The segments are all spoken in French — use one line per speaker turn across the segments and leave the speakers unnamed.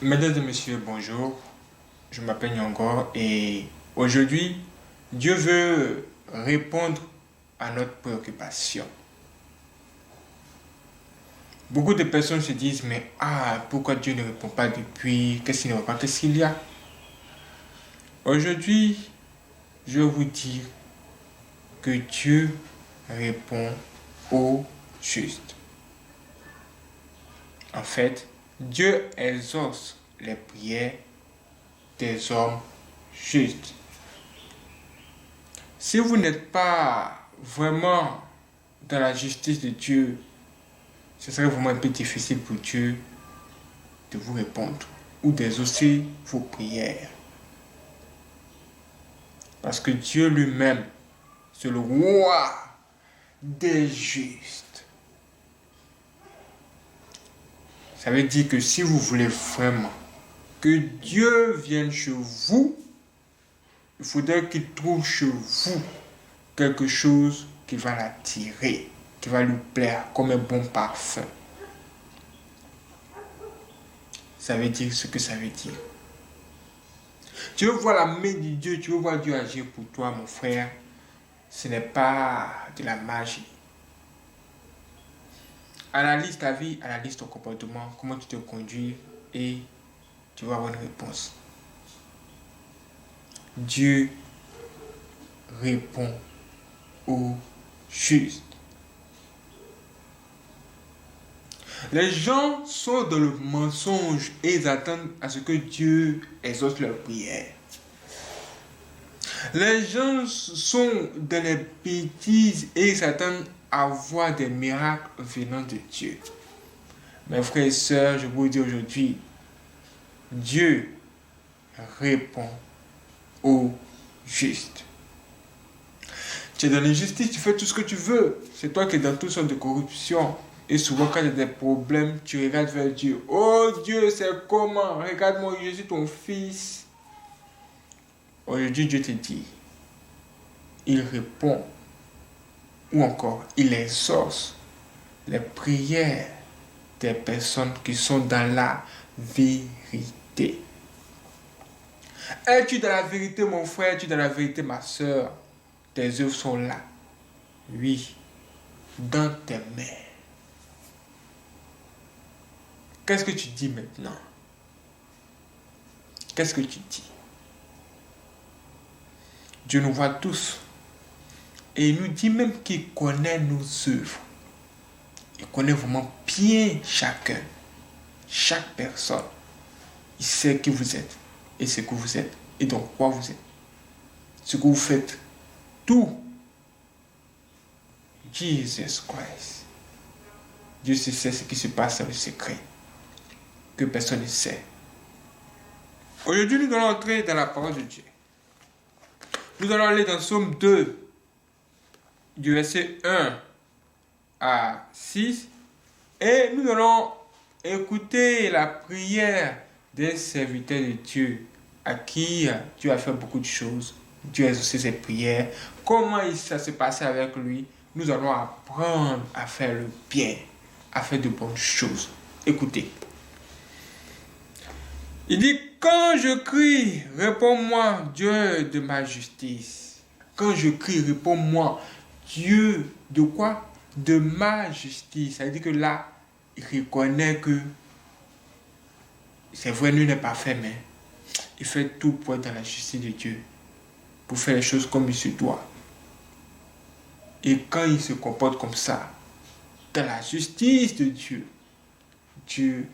Mesdames et messieurs, bonjour. Je m'appelle Nyongor et aujourd'hui, Dieu veut répondre à notre préoccupation. Beaucoup de personnes se disent, mais pourquoi Dieu ne répond pas depuis? Qu'est-ce qu'il ne répond pas? Qu'est-ce qu'il y a? Aujourd'hui, je vais vous dire que Dieu répond au juste. En fait, Dieu exauce les prières des hommes justes. Si vous n'êtes pas vraiment dans la justice de Dieu, ce serait vraiment un peu difficile pour Dieu de vous répondre ou d'exaucer vos prières. Parce que Dieu lui-même, c'est le roi des justes. Ça veut dire que si vous voulez vraiment que Dieu vienne chez vous, il faudrait qu'il trouve chez vous quelque chose qui va l'attirer, qui va lui plaire comme un bon parfum. Ça veut dire ce que ça veut dire. Tu veux voir la main de Dieu, tu veux voir Dieu agir pour toi, mon frère. Ce n'est pas de la magie. Analyse ta vie, analyse ton comportement, comment tu te conduis et tu vas avoir une réponse. Dieu répond au juste. Les gens sont dans le mensonge et ils attendent à ce que Dieu exauce leurs prières. Les gens sont dans les bêtises et ils s'attendent à voir des miracles venant de Dieu. Mes frères et sœurs, je vous dis aujourd'hui, Dieu répond au juste. Tu es dans l'injustice, tu fais tout ce que tu veux. C'est toi qui es dans toutes sortes de corruption. Et souvent, quand il y a des problèmes, tu regardes vers Dieu. Oh Dieu, c'est comment? Regarde-moi, je suis ton fils. Aujourd'hui, Dieu te dit, il répond, ou encore, il exauce les prières des personnes qui sont dans la vérité. Es-tu dans la vérité, mon frère? Es-tu dans la vérité, ma soeur? Tes œuvres sont là. Oui, dans tes mains. Qu'est-ce que tu dis maintenant? Qu'est-ce que tu dis? Dieu nous voit tous. Et il nous dit même qu'il connaît nos œuvres. Il connaît vraiment bien chacun. Chaque personne. Il sait qui vous êtes. Et ce que vous êtes. Et dans quoi vous êtes. Ce que vous faites. Tout. Jesus Christ. Dieu sait ce qui se passe dans le secret. Que personne ne sait. Aujourd'hui, nous allons entrer dans la parole de Dieu. Nous allons aller dans Psaume 2, du verset 1 à 6. Et nous allons écouter la prière d'un serviteur de Dieu à qui Dieu a fait beaucoup de choses. Dieu a exaucé ses prières. Comment ça s'est passé avec lui? Nous allons apprendre à faire le bien, à faire de bonnes choses. Écoutez. Il dit, quand je crie, réponds-moi, Dieu de ma justice. Quand je crie, réponds-moi, Dieu de quoi? De ma justice. Ça veut dire que là, il reconnaît que c'est vrai, lui n'est pas fait, mais il fait tout pour être dans la justice de Dieu. Pour faire les choses comme il se doit. Et quand il se comporte comme ça, dans la justice de Dieu, Dieu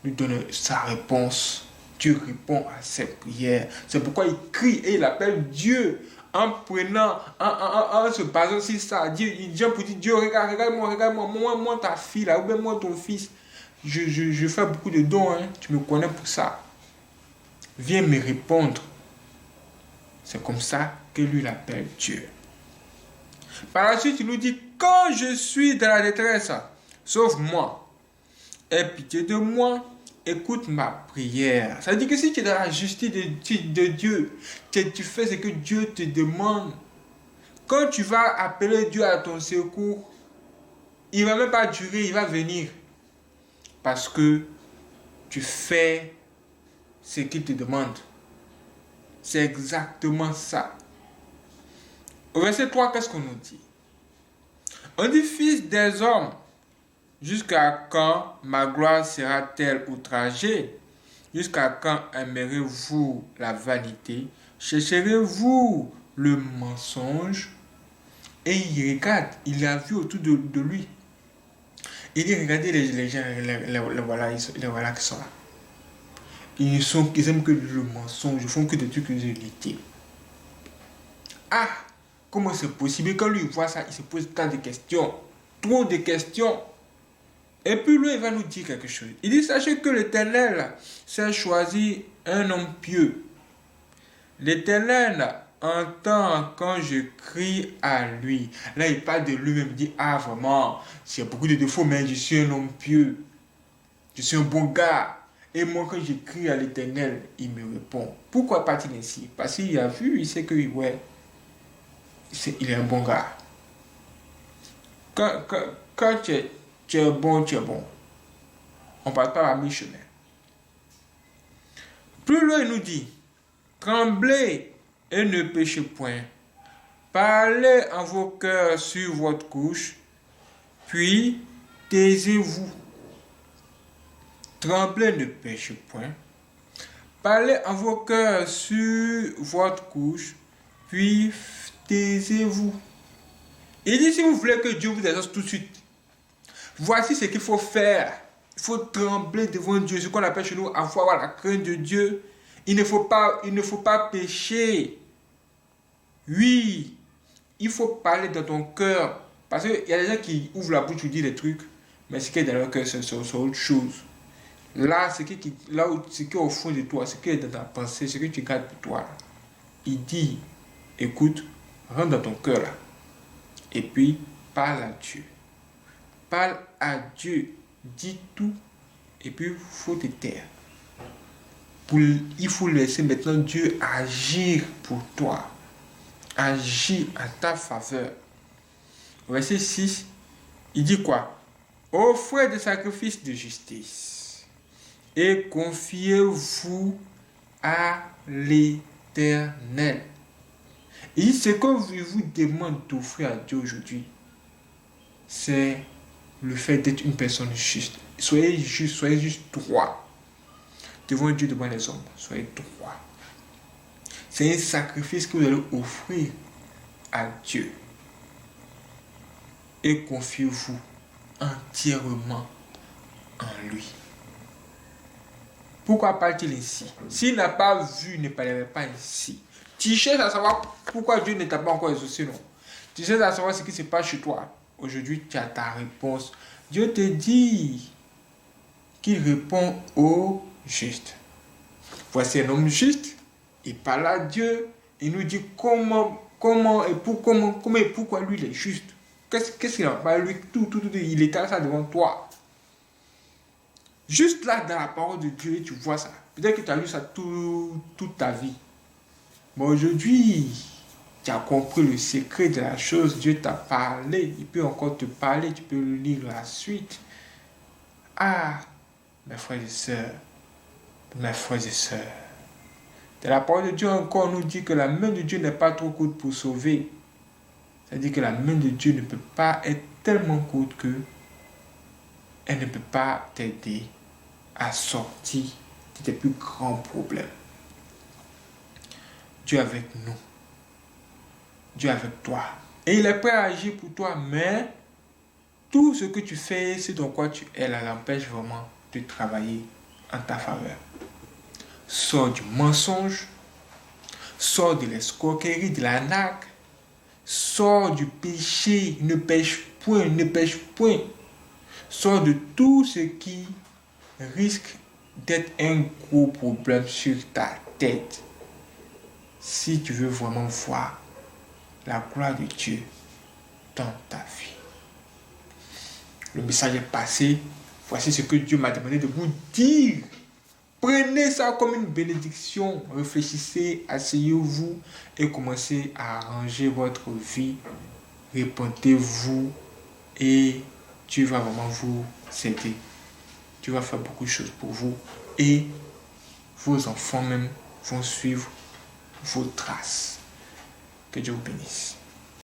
lui donne sa réponse. Dieu répond à ses prières. C'est pourquoi il crie et il appelle Dieu en prenant, en se basant sur ça. Dieu, il vient pour dire, Dieu, regarde-moi, moi ta fille là, ou bien moi ton fils. Je fais beaucoup de dons, hein. Tu me connais pour ça. Viens me répondre. C'est comme ça que lui l'appelle Dieu. Par la suite, il nous dit, quand je suis dans la détresse, sauve-moi. Aie pitié de moi. Écoute ma prière. Ça veut dire que si tu es dans la justice de Dieu, tu fais ce que Dieu te demande. Quand tu vas appeler Dieu à ton secours, il ne va même pas durer, il va venir. Parce que tu fais ce qu'il te demande. C'est exactement ça. Au verset 3, qu'est-ce qu'on nous dit? On dit, fils des hommes, jusqu'à quand ma gloire sera-t-elle outragée? Jusqu'à quand aimerez-vous la vanité? Chercherez-vous le mensonge? Et il regarde, il a vu autour de lui. Il dit, regardez les gens, les voilà qui sont là. Ils aiment que le mensonge, ils font que des trucs inutiles. Ah, comment c'est possible? Quand lui voit ça, il se pose tant de questions. Trop de questions. Et puis lui, il va nous dire quelque chose. Il dit, sachez que l'Éternel s'est choisi un homme pieux. L'Éternel entend quand je crie à lui. Là, il parle de lui-même. Il dit, ah vraiment, j'ai beaucoup de défauts, mais je suis un homme pieux. Je suis un bon gars. Et moi, quand je crie à l'Éternel, il me répond. Pourquoi pas-il ainsi? Parce qu'il a vu, il sait que, ouais, il est un bon gars. Quand tu es bon, tu es bon. On ne part pas à mi-chemin. Plus loin, il nous dit, tremblez et ne péchez point. Parlez en vos cœurs sur votre couche, puis taisez-vous. Tremblez, ne péchez point. Parlez en vos cœurs sur votre couche, puis taisez-vous. Il dit, si vous voulez que Dieu vous exauce tout de suite, voici ce qu'il faut faire. Il faut trembler devant Dieu, ce qu'on appelle chez nous avoir la crainte de Dieu. Il ne faut pas pécher. Oui, il faut parler dans ton cœur. Parce qu'il y a des gens qui ouvrent la bouche, tu dis des trucs, mais ce qui est dans leur cœur, c'est autre chose. Là, ce qui est au fond de toi, ce qui est dans ta pensée, ce que tu gardes pour toi, il dit, écoute, rentre dans ton cœur là. Et puis, parle à Dieu. Parle à Dieu. Dis tout. Et puis, il faut te taire. Il faut laisser maintenant Dieu agir pour toi. Agir en ta faveur. Verset 6, il dit quoi? Offrez des sacrifices de justice et confiez-vous à l'Éternel. Et ce que je vous demande d'offrir à Dieu aujourd'hui, c'est le fait d'être une personne juste. Soyez juste droit. Devant Dieu, devant les hommes, soyez droit. C'est un sacrifice que vous allez offrir à Dieu. Et confiez-vous entièrement en lui. Pourquoi parle-t-il ici? S'il n'a pas vu, il ne parlerait pas ici. Tu cherches à savoir pourquoi Dieu ne t'a pas encore exaucé, non? Tu cherches à savoir ce qui se passe chez toi. Aujourd'hui, tu as ta réponse. Dieu te dit qu'il répond au juste. Voici un homme juste. Il parle à Dieu. Il nous dit comment et pourquoi lui il est juste. Qu'est-ce qu'il a pas lui tout, il est à ça devant toi. Juste là dans la parole de Dieu, tu vois ça. Peut-être que tu as lu ça toute ta vie. Mais aujourd'hui, tu as compris le secret de la chose. Dieu t'a parlé. Il peut encore te parler. Tu peux lire la suite. Ah, mes frères et sœurs. De la parole de Dieu encore nous dit que la main de Dieu n'est pas trop courte pour sauver. C'est-à-dire que la main de Dieu ne peut pas être tellement courte que elle ne peut pas t'aider à sortir de tes plus grands problèmes. Dieu est avec nous. Dieu est avec toi. Et il est prêt à agir pour toi, mais tout ce que tu fais, c'est dans quoi tu es là, l'empêche vraiment de travailler en ta faveur. Sors du mensonge, sors de l'escroquerie, de l'arnaque, sors du péché, ne pêche point. Sors de tout ce qui risque d'être un gros problème sur ta tête. Si tu veux vraiment voir la gloire de Dieu dans ta vie. Le message est passé. Voici ce que Dieu m'a demandé de vous dire. Prenez ça comme une bénédiction. Réfléchissez, asseyez-vous et commencez à arranger votre vie. Répentez-vous et Dieu va vraiment vous aider. Dieu va faire beaucoup de choses pour vous et vos enfants même vont suivre vos traces. Que Dieu vous bénisse.